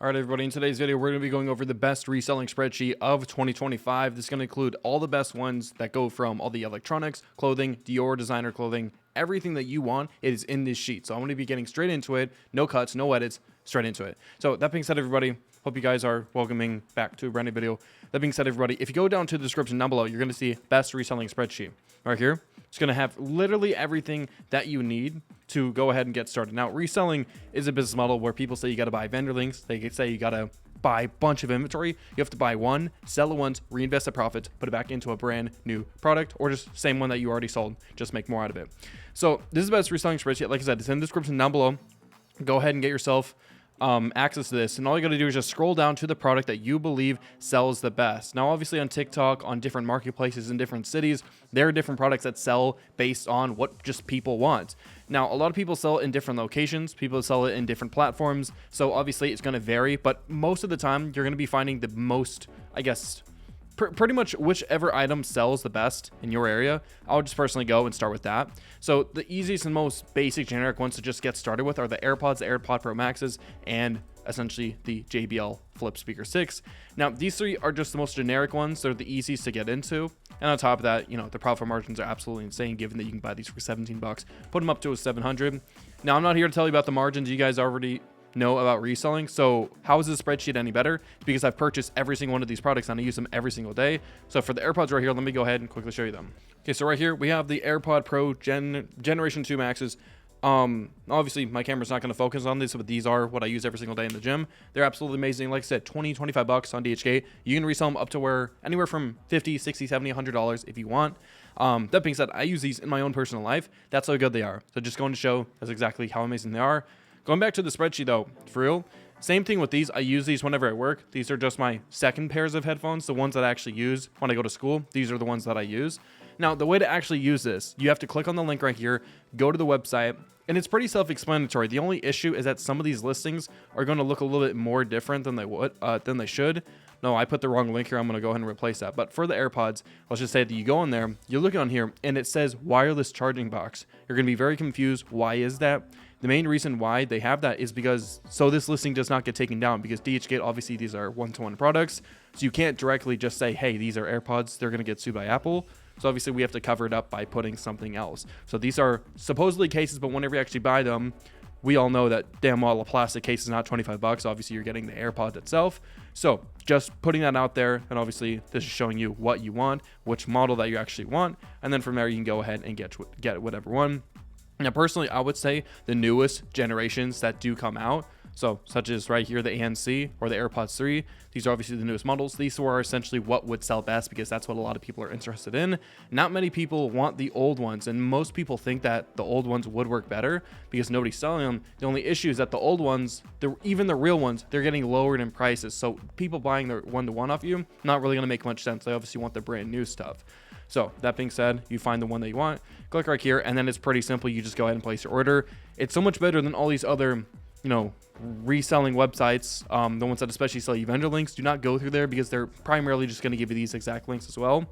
All right, everybody, in today's video, we're going to be going over the best reselling spreadsheet of 2025. This is going to include all the best ones that go from all the electronics, clothing, Dior, designer clothing, everything that you want is in this sheet. So I'm going to be getting straight into it. No cuts, no edits, straight into it. So that being said, everybody, hope you guys are welcoming back to a brand new video. That being said, everybody, if you go down to the description down below, you're going to see best reselling spreadsheet right here. It's going to have literally everything that you need to go ahead and get started. Now, reselling is a business model where people say you got to buy vendor links. They say you got to buy a bunch of inventory. You have to buy one, sell it once, reinvest the profits, put it back into a brand new product, or just same one that you already sold, just make more out of it. So this is the best reselling spreadsheet. Like I said, it's in the description down below. Go ahead and get yourself access to this, and all you got to do is just scroll down to the product that you believe sells the best. Now, obviously on TikTok, on different marketplaces in different cities, there are different products that sell based on what just people want. Now, a lot of people sell it in different locations, people sell it in different platforms, so obviously it's going to vary, but most of the time you're going to be finding the most, I guess, pretty much whichever item sells the best in your area. I'll just personally go and start with that. So the easiest and most basic generic ones to just get started with are the AirPods, the AirPod Pro Maxes, and essentially the JBL Flip Speaker 6. Now, these three are just the most generic ones. They're the easiest to get into. And on top of that, you know, the profit margins are absolutely insane, given that you can buy these for 17 bucks, put them up to a 700. Now, I'm not here to tell you about the margins. You guys already know about reselling. So how is this spreadsheet any better? It's because I've purchased every single one of these products and I use them every single day. So for the AirPods right here, let me go ahead and quickly show you them. Okay, so right here we have the AirPod Pro Generation 2 Maxes. Obviously my camera's not going to focus on this, but these are what I use every single day in the gym. They're absolutely amazing. Like I said, 25 bucks on DHgate. You can resell them up to anywhere from 50, 60, 70, $100 if you want. That being said, I use these in my own personal life. That's how good they are. So just going to show that's exactly how amazing they are. Going back to the spreadsheet though, for real, same thing with these. I use these whenever I work. These are just my second pairs of headphones, the ones that I actually use when I go to school. These are the ones that I use. Now, the way to actually use this, you have to click on the link right here, go to the website, and it's pretty self-explanatory. The only issue is that some of these listings are going to look a little bit more different than they should. No, I put the wrong link here. I'm going to go ahead and replace that. But for the AirPods, let's just say that you go in there, you're looking on here, and it says wireless charging box. You're going to be very confused. Why is that? The main reason why they have that is because, so this listing does not get taken down because DHgate, obviously these are one-to-one products. So you can't directly just say, hey, these are AirPods. They're going to get sued by Apple. So obviously we have to cover it up by putting something else. So these are supposedly cases, but whenever you actually buy them, we all know that damn well a plastic case is not 25 bucks. Obviously you're getting the AirPod itself. So just putting that out there, and obviously this is showing you what you want, which model that you actually want. And then from there you can go ahead and get whatever one. Now, personally, I would say the newest generations that do come out, so such as right here, the ANC or the AirPods 3, these are obviously the newest models. These are essentially what would sell best because that's what a lot of people are interested in. Not many people want the old ones, and most people think that the old ones would work better because nobody's selling them. The only issue is that the old ones, even the real ones, they're getting lowered in prices. So people buying the one-to-one off you, not really going to make much sense. They obviously want the brand new stuff. So that being said, you find the one that you want, click right here, and then it's pretty simple. You just go ahead and place your order. It's so much better than all these other, you know, reselling websites. The ones that especially sell you vendor links, do not go through there because they're primarily just going to give you these exact links as well.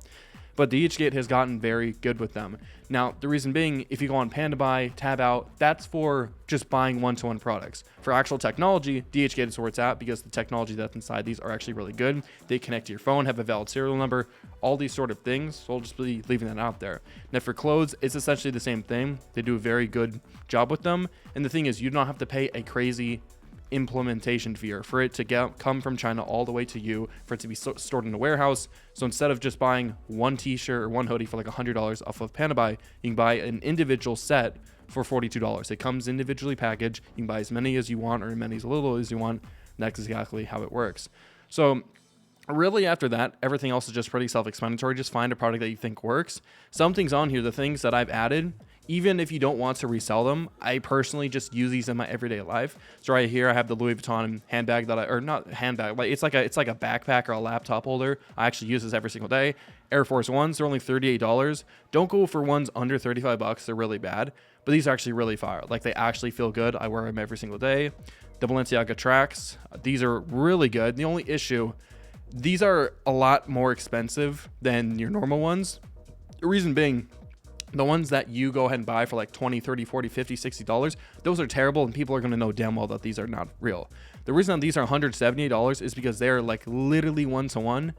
But DHgate has gotten very good with them. Now, the reason being, if you go on Panda Buy, Tab Out, that's for just buying one-to-one products. For actual technology, DHgate is where it's at because the technology that's inside these are actually really good. They connect to your phone, have a valid serial number, all these sort of things. So I'll just be leaving that out there. Now, for clothes, it's essentially the same thing. They do a very good job with them. And the thing is, you don't have to pay a crazy implementation fee for it to come from China all the way to you, for it to be stored in a warehouse. So instead of just buying one t-shirt or one hoodie for like $100 off of Panda Buy, you can buy an individual set for $42. It comes individually packaged. You can buy as many as you want or as many as little as you want. That's exactly how it works. So really, after that, everything else is just pretty self-explanatory. Just find a product that you think works. Some things on here, the things that I've added, even if you don't want to resell them, I personally just use these in my everyday life. So right here, I have the Louis Vuitton handbag not handbag, like it's like a backpack or a laptop holder. I actually use this every single day. Air Force Ones, they're only $38. Don't go for ones under 35 bucks. They're really bad, but these are actually really fire. Like they actually feel good. I wear them every single day. The Balenciaga tracks, these are really good. The only issue, these are a lot more expensive than your normal ones. The reason being, the ones that you go ahead and buy for like 20, 30, 40, 50, $60, those are terrible, and people are going to know damn well that these are not real. The reason that these are $178 is because they're like literally one-to-one.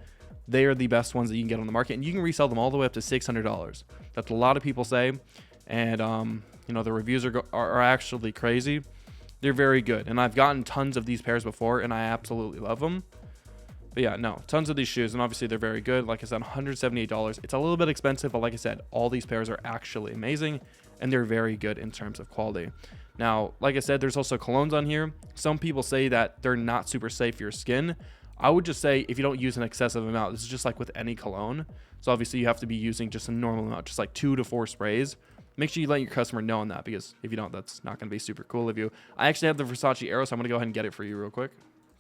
They are the best ones that you can get on the market, and you can resell them all the way up to $600. That's a lot of people say, and you know, the reviews are actually crazy. They're very good, and I've gotten tons of these pairs before, and I absolutely love them. But yeah, no, tons of these shoes, and obviously they're very good. Like I said, $178. It's a little bit expensive, but like I said, all these pairs are actually amazing, and they're very good in terms of quality. Now, like I said, there's also colognes on here. Some people say that they're not super safe for your skin. I would just say if you don't use an excessive amount, this is just like with any cologne. So obviously you have to be using just a normal amount, just like 2 to 4 sprays. Make sure you let your customer know on that, because if you don't, that's not going to be super cool of you. I actually have the Versace Aero, so I'm going to go ahead and get it for you real quick.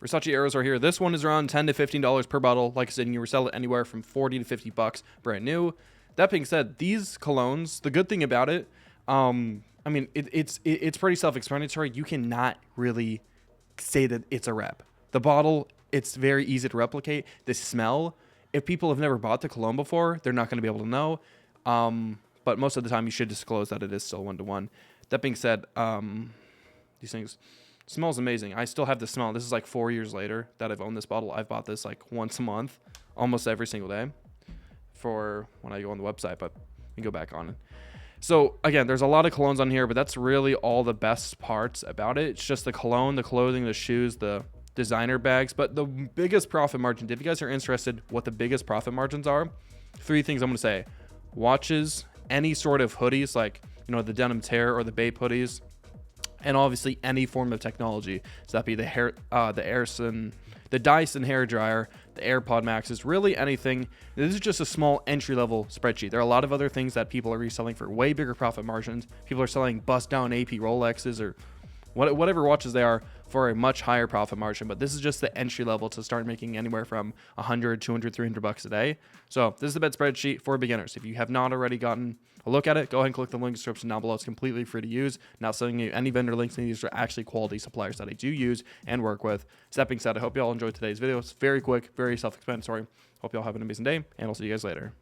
Versace Aeros are here. This one is around $10 to $15 per bottle. Like I said, you can resell it anywhere from 40 to 50 bucks brand new. That being said, these colognes, the good thing about it, I mean, it's pretty self-explanatory. You cannot really say that it's a rep. The bottle, it's very easy to replicate. The smell, if people have never bought the cologne before, they're not going to be able to know. But most of the time, you should disclose that it is still one-to-one. That being said, these things smells amazing. I still have the smell. This is like 4 years later that I've owned this bottle. I've bought this like once a month, almost every single day for when I go on the website, but we can go back on it. So again, there's a lot of colognes on here, but that's really all the best parts about it. It's just the cologne, the clothing, the shoes, the designer bags. But the biggest profit margins, if you guys are interested what the biggest profit margins are, 3 things I'm going to say: watches, any sort of hoodies, like, you know, the denim tear or the Bape hoodies, and obviously any form of technology. So that be the Dyson hair dryer, the AirPod Maxes, really anything. This is just a small entry-level spreadsheet. There are a lot of other things that people are reselling for way bigger profit margins. People are selling bust-down AP Rolexes or whatever watches they are for a much higher profit margin. But this is just the entry level to start making anywhere from 100, 200, 300 bucks a day. So this is the bed spreadsheet for beginners. If you have not already gotten a look at it, go ahead and click the link in the description down below. It's completely free to use. Not selling you any vendor links, and these are actually quality suppliers that I do use and work with. That being said, I hope you all enjoyed today's video. It's very quick, very self-explanatory. Hope you all have an amazing day, and I'll see you guys later.